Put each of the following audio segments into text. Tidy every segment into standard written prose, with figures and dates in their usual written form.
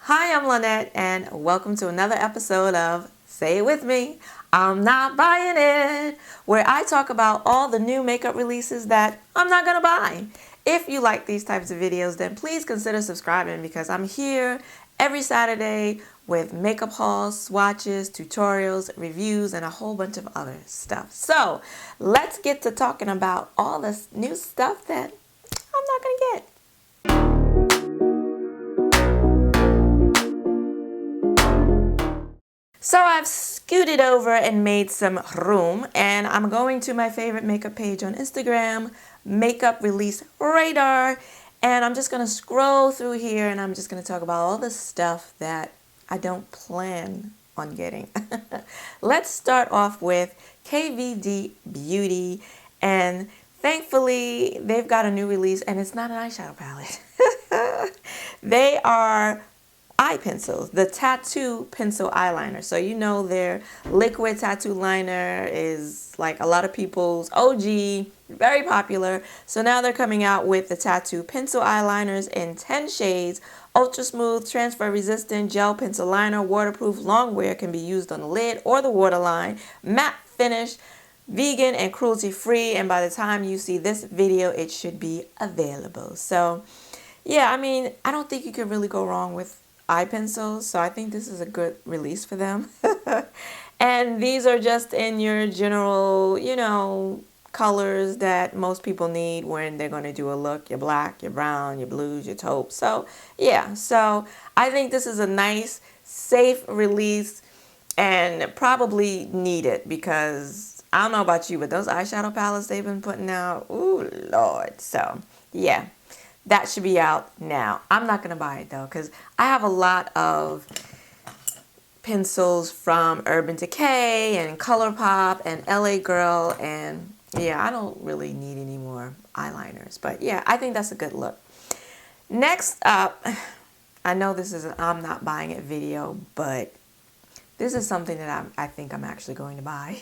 Hi, I'm Lynette, and welcome to another episode of Say It With Me, I'm Not Buying It, where I talk about all the new makeup releases that I'm not going to buy. If you like these types of videos, then please consider subscribing because I'm here every Saturday with makeup hauls, swatches, tutorials, reviews, and a whole bunch of other stuff. So let's get to talking about all this new stuff that I'm not going to get. So I've scooted over and made some room, and I'm going to my favorite makeup page on Instagram, Makeup Release Radar, and I'm just going to scroll through here and I'm just going to talk about all the stuff that I don't plan on getting. Let's start off with KVD Beauty, and thankfully they've got a new release and it's not an eyeshadow palette. They are eye pencils, the tattoo pencil eyeliner. So you know their liquid tattoo liner is like a lot of people's OG, very popular. So now they're coming out with the tattoo pencil eyeliners in 10 shades, ultra smooth, transfer resistant, gel pencil liner, waterproof, long wear, can be used on the lid or the waterline, matte finish, vegan and cruelty free, and by the time you see this video it should be available. So yeah, I mean, I don't think you could really go wrong with eye pencils, so I think this is a good release for them. And these are just in your general, colors that most people need when they're going to do a look. Your black, your brown, your blues, your taupes. So yeah, so I think this is a nice, safe release and probably needed because I don't know about you, but those eyeshadow palettes they've been putting out, ooh, Lord. So yeah, that should be out now. I'm not going to buy it though because I have a lot of pencils from Urban Decay and ColourPop and LA Girl, and yeah, I don't really need any more eyeliners. But yeah, I think that's a good look. Next up, I know this is an I'm not buying it video, but this is something that I think I'm actually going to buy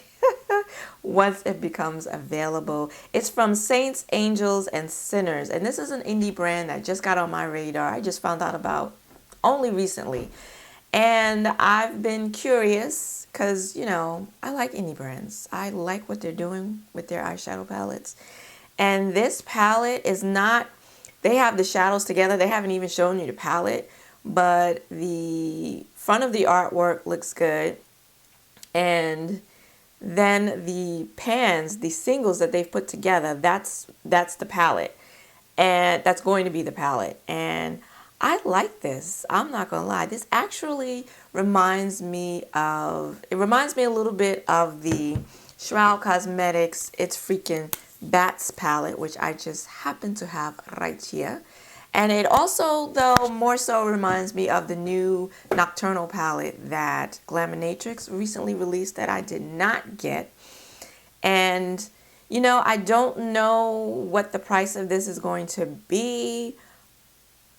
once it becomes available. It's from Saints, Angels, and Sinners. And this is an indie brand that just got on my radar. I just found out about only recently. And I've been curious because, I like indie brands. I like what they're doing with their eyeshadow palettes. And this palette is not, they have the shadows together. They haven't even shown you the palette, but the front of the artwork looks good. And then the pans, the singles that they've put together, that's the palette. And that's going to be the palette. And I like this. I'm not going to lie. This actually reminds me a little bit of the Shroud Cosmetics It's Freaking Bats palette, which I just happen to have right here. And it also, though, more so reminds me of the new Nocturnal palette that Glaminatrix recently released that I did not get. And, I don't know what the price of this is going to be,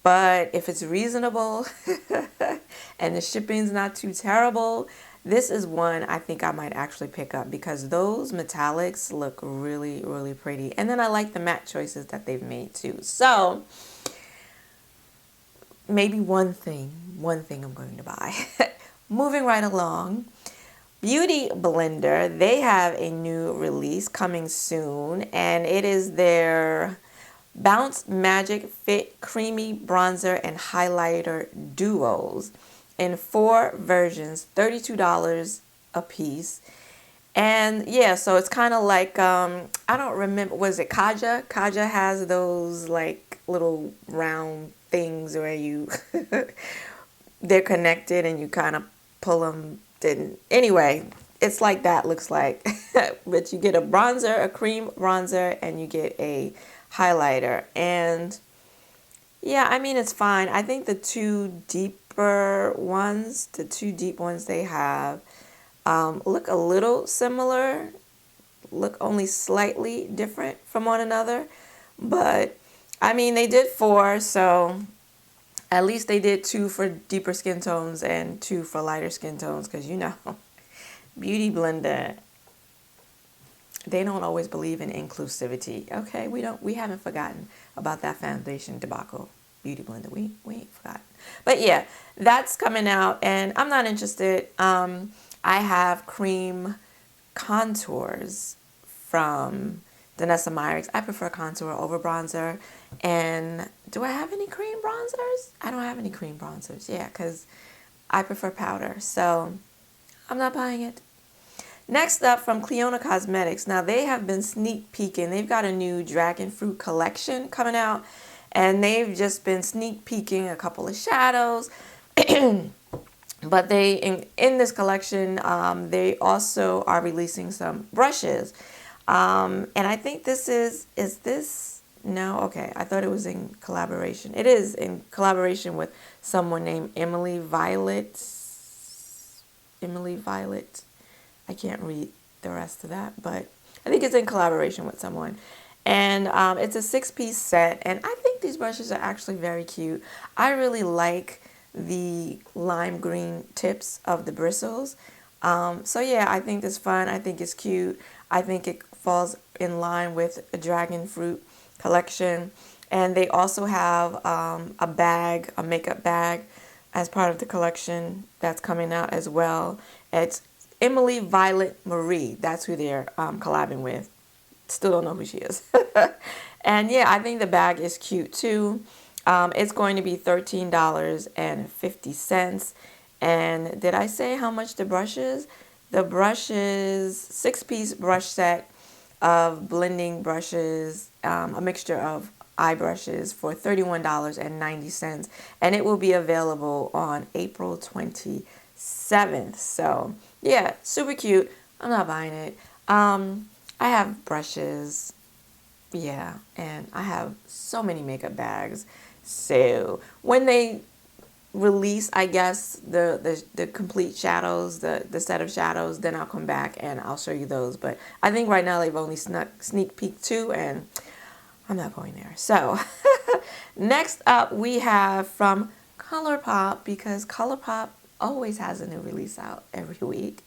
but if it's reasonable and the shipping's not too terrible, this is one I think I might actually pick up because those metallics look really, really pretty. And then I like the matte choices that they've made too. So maybe one thing I'm going to buy. Moving right along, Beauty Blender, they have a new release coming soon, and it is their Bounce Magic Fit Creamy Bronzer and Highlighter Duos in 4 versions, $32 a piece. And yeah, so it's kind of like, I don't remember, was it Kaja? Kaja has those like little round things where they're connected and you kind of pull them. Anyway, it's like that, looks like. But you get a bronzer, a cream bronzer, and you get a highlighter. And yeah, I mean, it's fine. I think the two deep ones they have look a little similar, look only slightly different from one another. But I mean, they did 4, so at least they did 2 for deeper skin tones and 2 for lighter skin tones, because Beauty Blender, they don't always believe in inclusivity. Okay, we haven't forgotten about that foundation debacle. Beauty Blender, we ain't forgotten. But yeah, that's coming out, and I'm not interested. I have cream contours from Danessa Myricks. I prefer contour over bronzer. And do I have any cream bronzers? I don't have any cream bronzers. Yeah, because I prefer powder. So I'm not buying it. Next up, from Cleona Cosmetics. Now, they have been sneak peeking. They've got a new dragon fruit collection coming out, and they've just been sneak peeking a couple of shadows. But they, in this collection, they also are releasing some brushes. And I think this is this? No? Okay. I thought it was in collaboration. It is in collaboration with someone named Emily Violet. Emily Violet. I can't read the rest of that, but I think it's in collaboration with someone. And it's a 6-piece set, and I think these brushes are actually very cute. I really like the lime green tips of the bristles. So yeah, I think it's fun. I think it's cute. I think it falls in line with a dragon fruit collection. And they also have a bag, a makeup bag, as part of the collection that's coming out as well. It's Emily Violet Marie. That's who they're collabing with. Still don't know who she is. And yeah, I think the bag is cute too. It's going to be $13.50. And did I say how much the brush is? The brush is 6-piece brush set of blending brushes, a mixture of eye brushes for $31.90. And it will be available on April 27th. So yeah, super cute. I'm not buying it. I have brushes. Yeah, and I have so many makeup bags. So when they release, I guess, the complete shadows, the set of shadows, then I'll come back and I'll show you those. But I think right now they've only sneak peek 2, and I'm not going there. So next up we have from ColourPop, because ColourPop always has a new release out every week.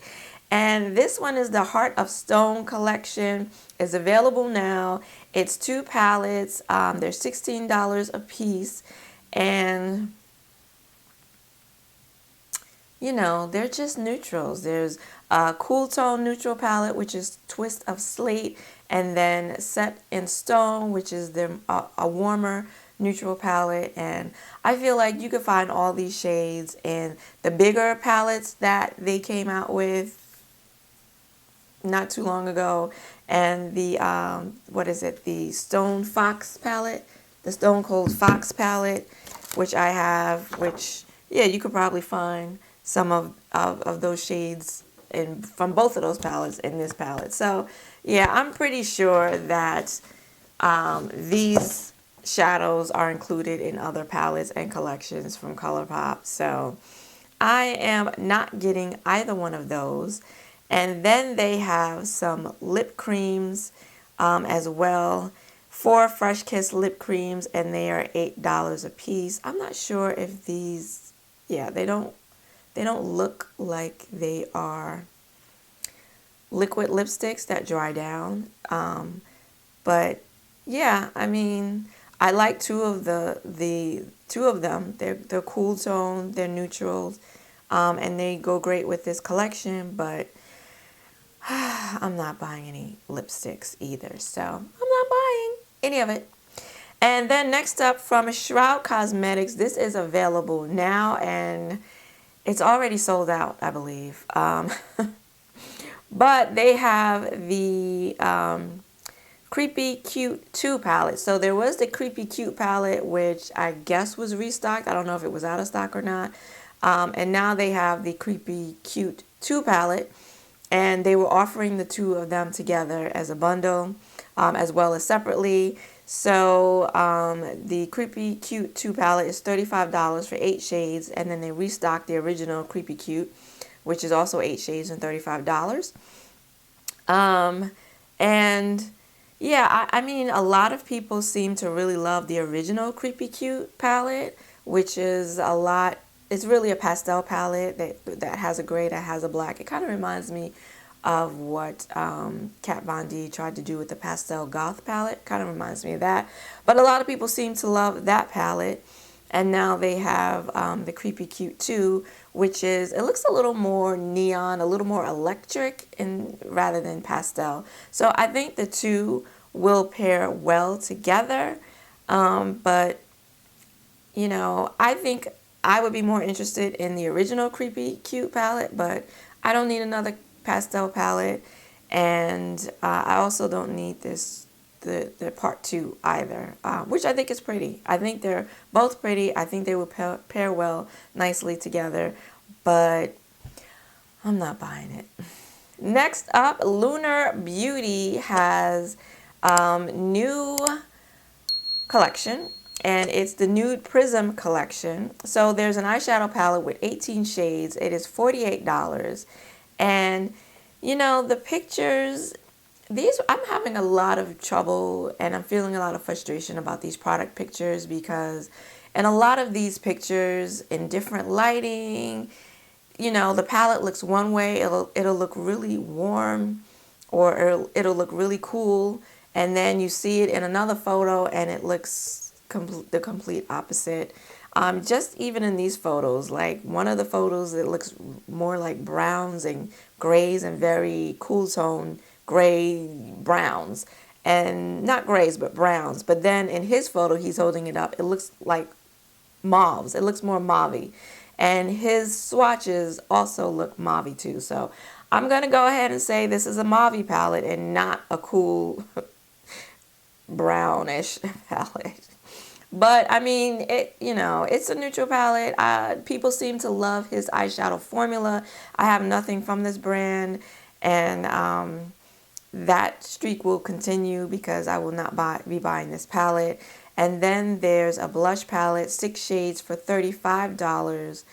And this one is the Heart of Stone collection. It's available now. It's 2 palettes. They're $16 a piece. And you know, they're just neutrals. There's a Cool Tone neutral palette, which is Twist of Slate, and then Set in Stone, which is a warmer neutral palette. And I feel like you could find all these shades in the bigger palettes that they came out with not too long ago, and the what is it, the Stone Fox palette, the Stone Cold Fox palette, which I have, which yeah, you could probably find some of those shades from both of those palettes in this palette. So yeah, I'm pretty sure that these shadows are included in other palettes and collections from ColourPop. So I am not getting either one of those. And then they have some lip creams as well. 4 Fresh Kiss lip creams, and they are $8 a piece. I'm not sure if these, yeah, they don't look like they are liquid lipsticks that dry down. But yeah, I mean, I like 2 of the 2 of them. They're cool tone, they're neutrals, and they go great with this collection. But I'm not buying any lipsticks either, so I'm not buying any of it. And then next up, from Shroud Cosmetics, this is available now, and it's already sold out, I believe. But they have the Creepy Cute 2 palette. So there was the Creepy Cute palette, which I guess was restocked. I don't know if it was out of stock or not. And now they have the Creepy Cute 2 palette. And they were offering the 2 of them together as a bundle, as well as separately. So the Creepy Cute 2 palette is $35 for 8 shades. And then they restocked the original Creepy Cute, which is also 8 shades and $35. And yeah, I mean, a lot of people seem to really love the original Creepy Cute palette, which is a lot. It's really a pastel palette that has a gray, that has a black. It kind of reminds me of what Kat Von D tried to do with the Pastel Goth palette. Kind of reminds me of that. But a lot of people seem to love that palette. And now they have the Creepy Cute 2, which is, it looks a little more neon, a little more electric rather than pastel. So I think the two will pair well together. But, you know, I think I would be more interested in the original Creepy Cute palette, but I don't need another pastel palette. And I also don't need the part 2 either, which I think is pretty. I think they're both pretty. I think they would pair well nicely together, but I'm not buying it. Next up, Lunar Beauty has new collection, and it's the Nude Prism collection. So there's an eyeshadow palette with 18 shades. It is $48. And, you know, the pictures, I'm having a lot of trouble and I'm feeling a lot of frustration about these product pictures, because in a lot of these pictures in different lighting, you know, the palette looks one way, it'll look really warm, or it'll look really cool, and then you see it in another photo and it looks the complete opposite. Just even in these photos, like one of the photos, it looks more like browns and grays and very cool tone gray browns, and not grays but browns. But then in his photo, he's holding it up, it looks like mauves. It looks more mauvey, and his swatches also look mauvey too. So I'm gonna go ahead and say this is a mauvey palette and not a cool brownish palette. But I mean, you know, it's a neutral palette. People seem to love his eyeshadow formula. I have nothing from this brand, and that streak will continue because I will not be buying this palette. And then there's a blush palette, 6 shades for $35.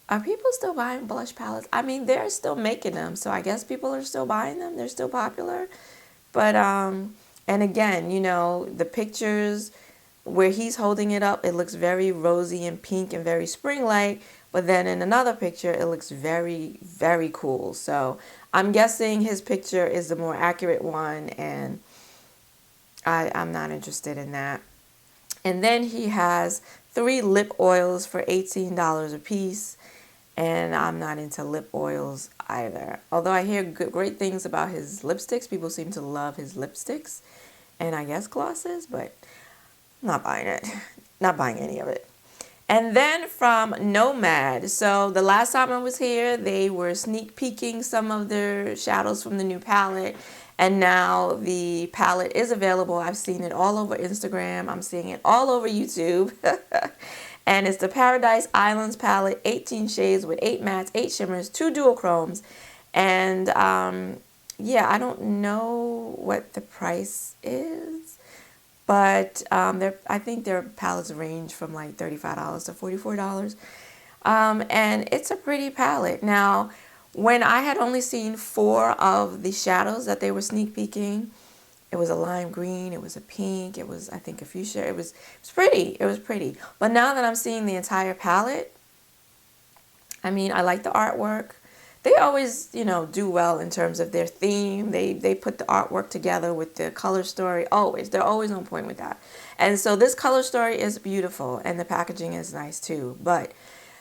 Are people still buying blush palettes? I mean, they're still making them, so I guess people are still buying them. They're still popular. But, and again, you know, the pictures where he's holding it up, it looks very rosy and pink and very spring-like. But then in another picture, it looks very, very cool. So I'm guessing his picture is the more accurate one, and I'm not interested in that. And then he has 3 lip oils for $18 a piece. And I'm not into lip oils either. Although I hear great things about his lipsticks. People seem to love his lipsticks and I guess glosses, but I'm not buying it. Not buying any of it. And then from Nomad. So the last time I was here, they were sneak peeking some of their shadows from the new palette. And now the palette is available. I've seen it all over Instagram. I'm seeing it all over YouTube. And it's the Paradise Islands palette, 18 shades with 8 mattes, 8 shimmers, 2 duochromes. And yeah, I don't know what the price is, but I think their palettes range from like $35 to $44. And it's a pretty palette. Now, when I had only seen 4 of the shadows that they were sneak peeking, it was a lime green, it was a pink, it was, I think, a fuchsia. It was pretty. It was pretty. But now that I'm seeing the entire palette, I mean, I like the artwork. They always, you know, do well in terms of their theme. They put the artwork together with the color story. Always. They're always on point with that. And so this color story is beautiful, and the packaging is nice too. But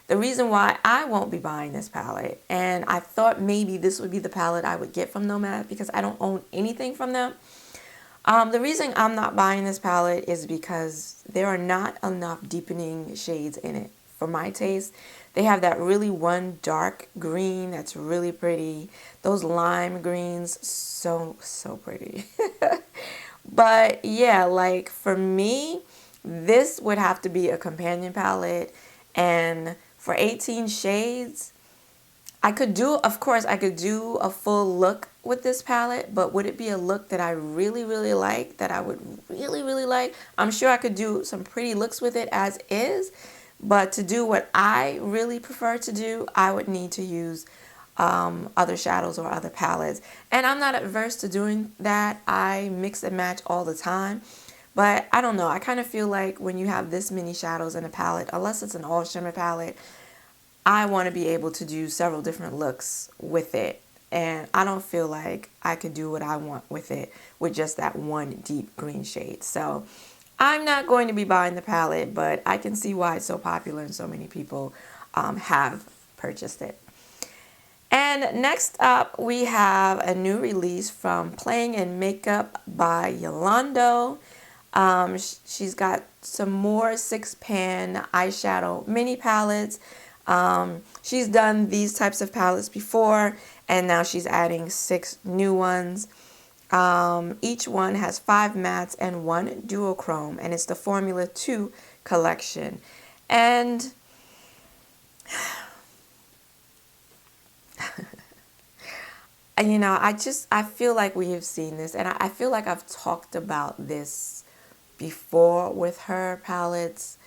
the reason why I won't be buying this palette, and I thought maybe this would be the palette I would get from Nomad because I don't own anything from them. The reason I'm not buying this palette is because there are not enough deepening shades in it for my taste. They have that really one dark green that's really pretty. Those lime greens, so pretty. But yeah, like for me, this would have to be a companion palette. And for 18 shades, I could do, of course, I could do a full look with this palette, but would it be a look that I really, really like, that I would really, really like? I'm sure I could do some pretty looks with it as is, but to do what I really prefer to do, I would need to use other shadows or other palettes. And I'm not adverse to doing that. I mix and match all the time. But I don't know. I kind of feel like when you have this many shadows in a palette, unless it's an all shimmer palette, I want to be able to do several different looks with it. and I don't feel like I could do what I want with it with just that one deep green shade. So I'm not going to be buying the palette, but I can see why it's so popular and so many people have purchased it. And next up, we have a new release from Playing in Makeup by Yolando. She's got some more 6-pan eyeshadow mini palettes. She's done these types of palettes before, and now she's adding 6 new ones. Each one has 5 mattes and 1 duochrome, and it's the Formula 2 collection. And you know, I feel like we have seen this, and I feel like I've talked about this before with her palettes.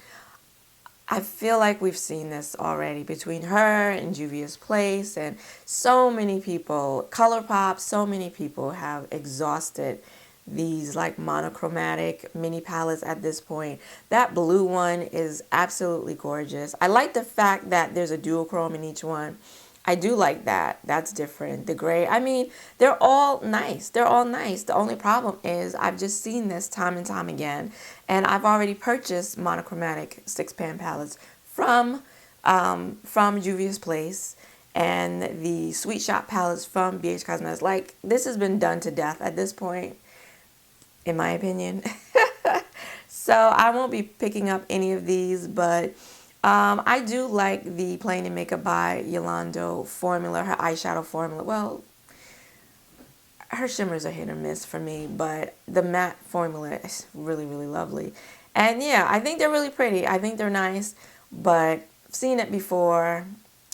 I feel like we've seen this already between her and Juvia's Place, and so many people, ColourPop, so many people have exhausted these like monochromatic mini palettes at this point. That blue one is absolutely gorgeous. I like the fact that there's a duochrome in each one. I do like that. That's different. The gray, I mean, they're all nice. They're all nice. The only problem is I've just seen this time and time again, and I've already purchased monochromatic 6-pan palettes from Juvia's Place and the Sweet Shop palettes from BH Cosmetics. Like, this has been done to death at this point, in my opinion. So I won't be picking up any of these, but I do like the Playing in Makeup by Yolando formula, her eyeshadow formula. Well, her shimmers are hit or miss for me, but the matte formula is really, really lovely. And yeah, I think they're really pretty. I think they're nice, but I've seen it before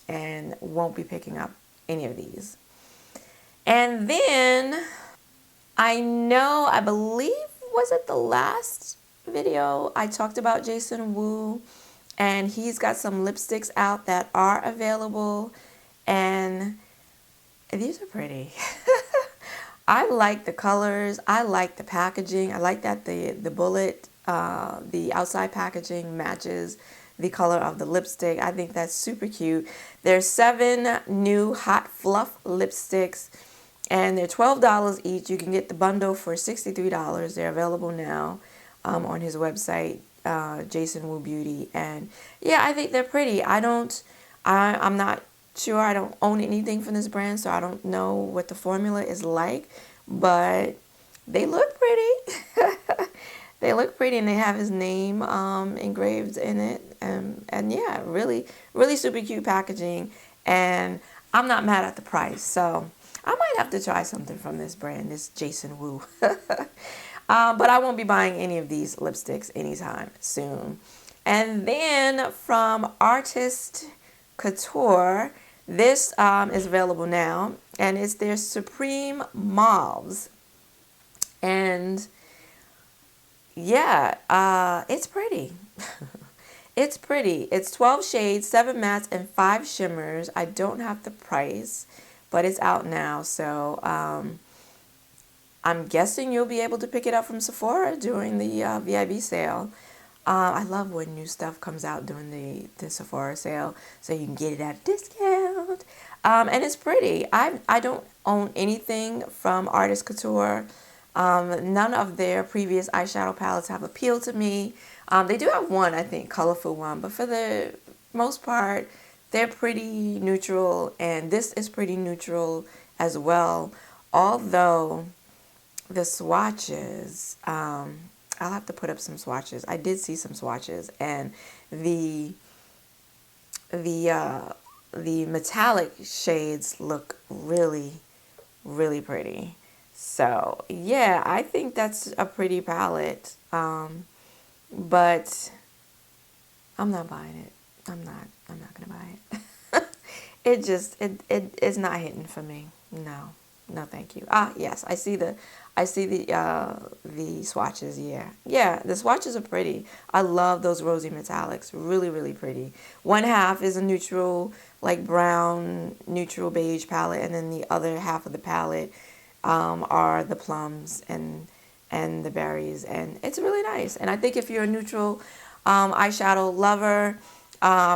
and won't be picking up any of these. And then I believe, was it the last video I talked about Jason Wu? And he's got some lipsticks out that are available, and these are pretty. I like the colors. I like the packaging. I like that the bullet, the outside packaging matches the color of the lipstick. I think that's super cute. There's 7 new Hot Fluff lipsticks, and they're $12 each. You can get the bundle for $63. They're available now on his website, Jason Wu Beauty. And yeah, I think they're pretty. I'm not sure. I don't own anything from this brand, so I don't know what the formula is like, but they look pretty. They look pretty, and they have his name engraved in it. And yeah, really, really super cute packaging. And I'm not mad at the price, so I might have to try something from this brand, this Jason Wu. But I won't be buying any of these lipsticks anytime soon. And then from Artist Couture, this is available now, and it's their Supreme Mauves. And yeah, it's pretty. It's pretty. It's 12 shades, 7 mattes, and 5 shimmers. I don't have the price, but it's out now, so I'm guessing you'll be able to pick it up from Sephora during the VIB sale. I love when new stuff comes out during the Sephora sale, so you can get it at a discount. And it's pretty. I don't own anything from Artist Couture. None of their previous eyeshadow palettes have appealed to me. They do have one, I think, colorful one, but for the most part, they're pretty neutral, and this is pretty neutral as well. Although the swatches, I'll have to put up some swatches. I did see some swatches, and the metallic shades look really, really pretty. So yeah, I think that's a pretty palette, but I'm not buying it. I'm not gonna buy it. It's not hitting for me. No, thank you. Yes, I see the swatches. Yeah, the swatches are pretty. I love those rosy metallics. Really, really pretty. One half is a neutral, like brown, neutral beige palette, and then the other half of the palette are the plums and the berries, and it's really nice. And I think if you're a neutral eyeshadow lover,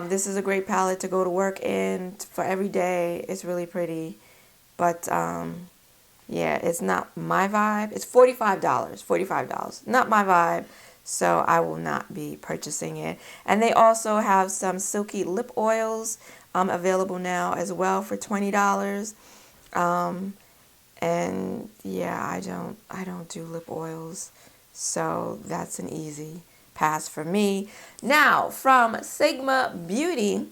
this is a great palette to go to work in for every day. It's really pretty. But yeah, it's not my vibe. It's $45. $45. Not my vibe. So I will not be purchasing it. And they also have some silky lip oils available now as well for $20. And yeah, I don't do lip oils. So that's an easy pass for me. Now, from Sigma Beauty,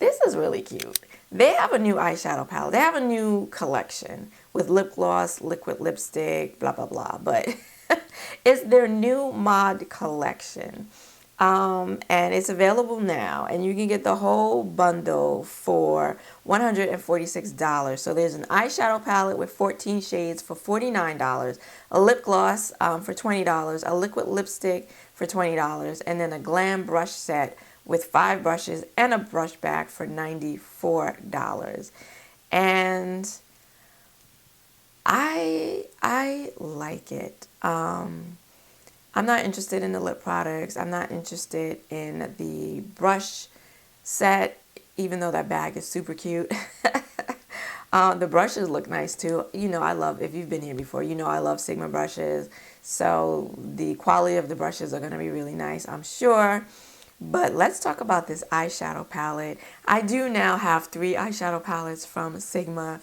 this is really cute. They have a new eyeshadow palette. They have a new collection with lip gloss, liquid lipstick, blah, blah, blah. But it's their new mod collection. And it's available now. And you can get the whole bundle for $146. So there's an eyeshadow palette with 14 shades for $49. A lip gloss for $20. A liquid lipstick for $20. And then a glam brush set with 5 brushes and a brush bag for $94. And I like it. I'm not interested in the lip products. I'm not interested in the brush set, even though that bag is super cute. The brushes look nice too. You know, I love, if you've been here before, you know I love Sigma brushes. So the quality of the brushes are going to be really nice, I'm sure. But let's talk about this eyeshadow palette. I do now have 3 eyeshadow palettes from Sigma.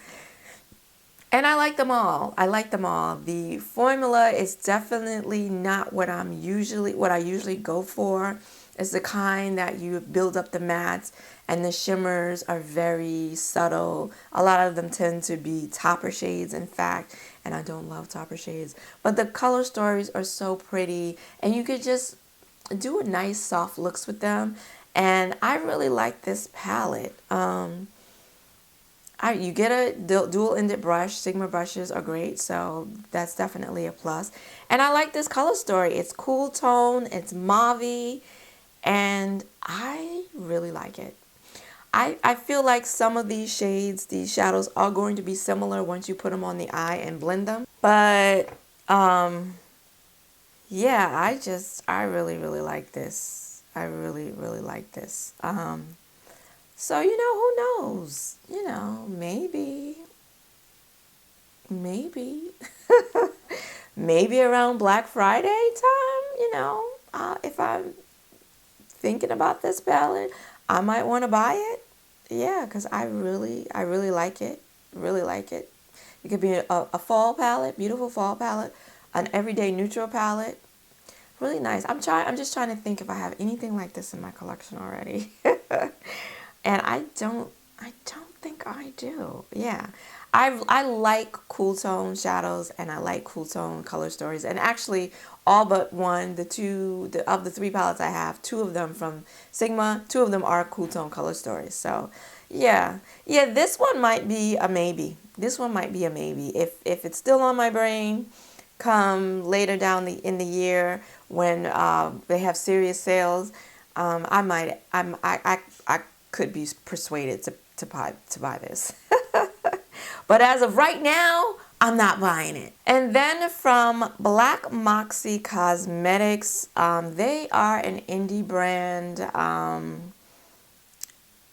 And I like them all. I like them all. The formula is definitely not what I usually go for. It's the kind that you build up the mattes, and the shimmers are very subtle. A lot of them tend to be topper shades, in fact, and I don't love topper shades. But the color stories are so pretty, and you could just do a nice soft looks with them. And I really like this palette. You get a dual-ended brush. Sigma brushes are great, so that's definitely a plus. And I like this color story. It's cool tone, it's mauve-y, and I really like it. I feel like some of these shades, these shadows, are going to be similar once you put them on the eye and blend them. But, yeah, I really, really like this. I really, really like this. So, you know, who knows? You know, maybe, maybe around Black Friday time, you know, if I'm thinking about this palette, I might want to buy it. Yeah, because I really like it. Really like it. It could be a fall palette, beautiful fall palette, an everyday neutral palette. Really nice. I'm just trying to think if I have anything like this in my collection already. And I don't think I do. Yeah. I like cool tone shadows, and I like cool tone color stories. And actually, all but one, of the 3 palettes I have, 2 of them from Sigma, 2 of them are cool tone color stories. So, yeah. Yeah, this one might be a maybe. This one might be a maybe. If it's still on my brain, come later down in the year when they have serious sales, I could be persuaded to buy this. But as of right now, I'm not buying it. And then from Black Moxie Cosmetics, they are an indie brand,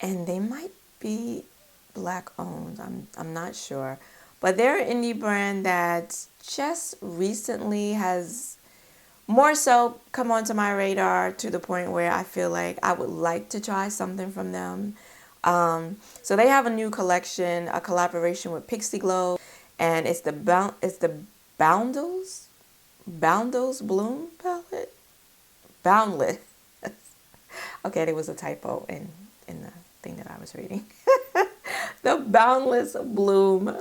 and they might be Black owned. I'm not sure. But they're an indie brand that just recently has more so come onto my radar to the point where I feel like I would like to try something from them. So they have a new collection, a collaboration with Pixie Glow, and it's the Boundless Bloom palette. Boundless. Okay, there was a typo in the thing that I was reading. The Boundless Bloom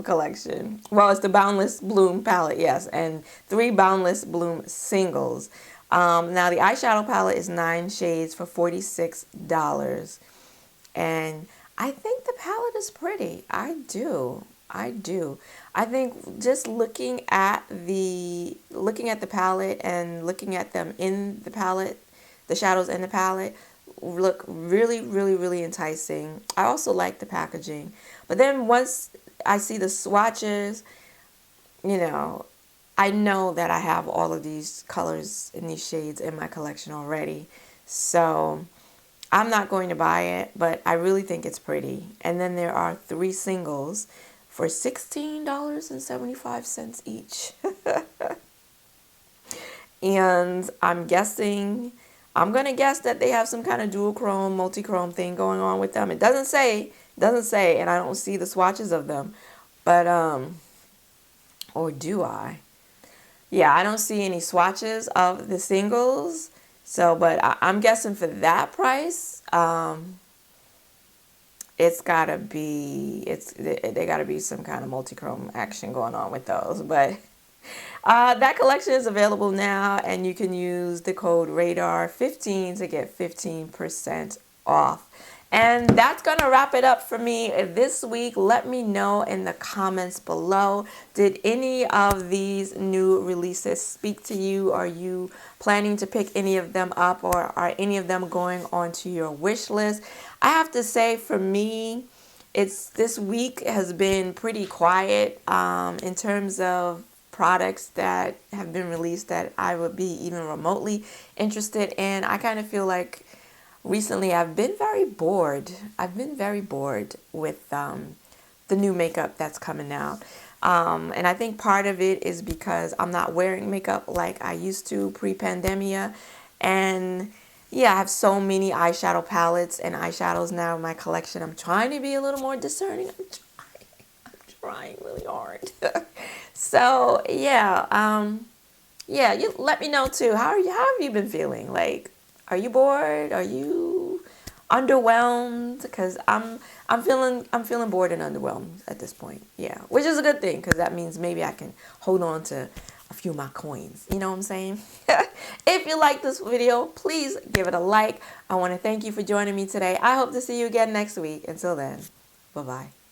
collection. Well, it's the Boundless Bloom palette, yes, and 3 Boundless Bloom singles. Now the eyeshadow palette is 9 shades for $46. And I think the palette is pretty. I do. I think just looking at the palette and looking at them in the palette, the shadows in the palette look really, really, really enticing. I also like the packaging. But then once I see the swatches, you know, I know that I have all of these colors and these shades in my collection already. So I'm not going to buy it, but I really think it's pretty. And then there are 3 singles for $16.75 each. And I'm going to guess that they have some kind of dual chrome, multi-chrome thing going on with them. It doesn't say, and I don't see the swatches of them. But, or do I? Yeah, I don't see any swatches of the singles. So, but I'm guessing for that price, it's gotta be, they gotta be some kind of multi-chrome action going on with those. But that collection is available now, and you can use the code RADAR15 to get 15% off. And that's going to wrap it up for me this week. Let me know in the comments below. Did any of these new releases speak to you? Are you planning to pick any of them up, or are any of them going onto your wish list? I have to say, for me, this week has been pretty quiet in terms of products that have been released that I would be even remotely interested in. I kind of feel like recently I've been very bored. I've been very bored with the new makeup that's coming out. And I think part of it is because I'm not wearing makeup like I used to pre-pandemia. And yeah, I have so many eyeshadow palettes and eyeshadows now in my collection. I'm trying to be a little more discerning. I'm trying really hard. So yeah, yeah, you let me know too. How have you been feeling? Like, are you bored? Are you underwhelmed? Because I'm feeling bored and underwhelmed at this point. Yeah, which is a good thing, because that means maybe I can hold on to a few of my coins. You know what I'm saying? If you like this video, please give it a like. I want to thank you for joining me today. I hope to see you again next week. Until then, bye-bye.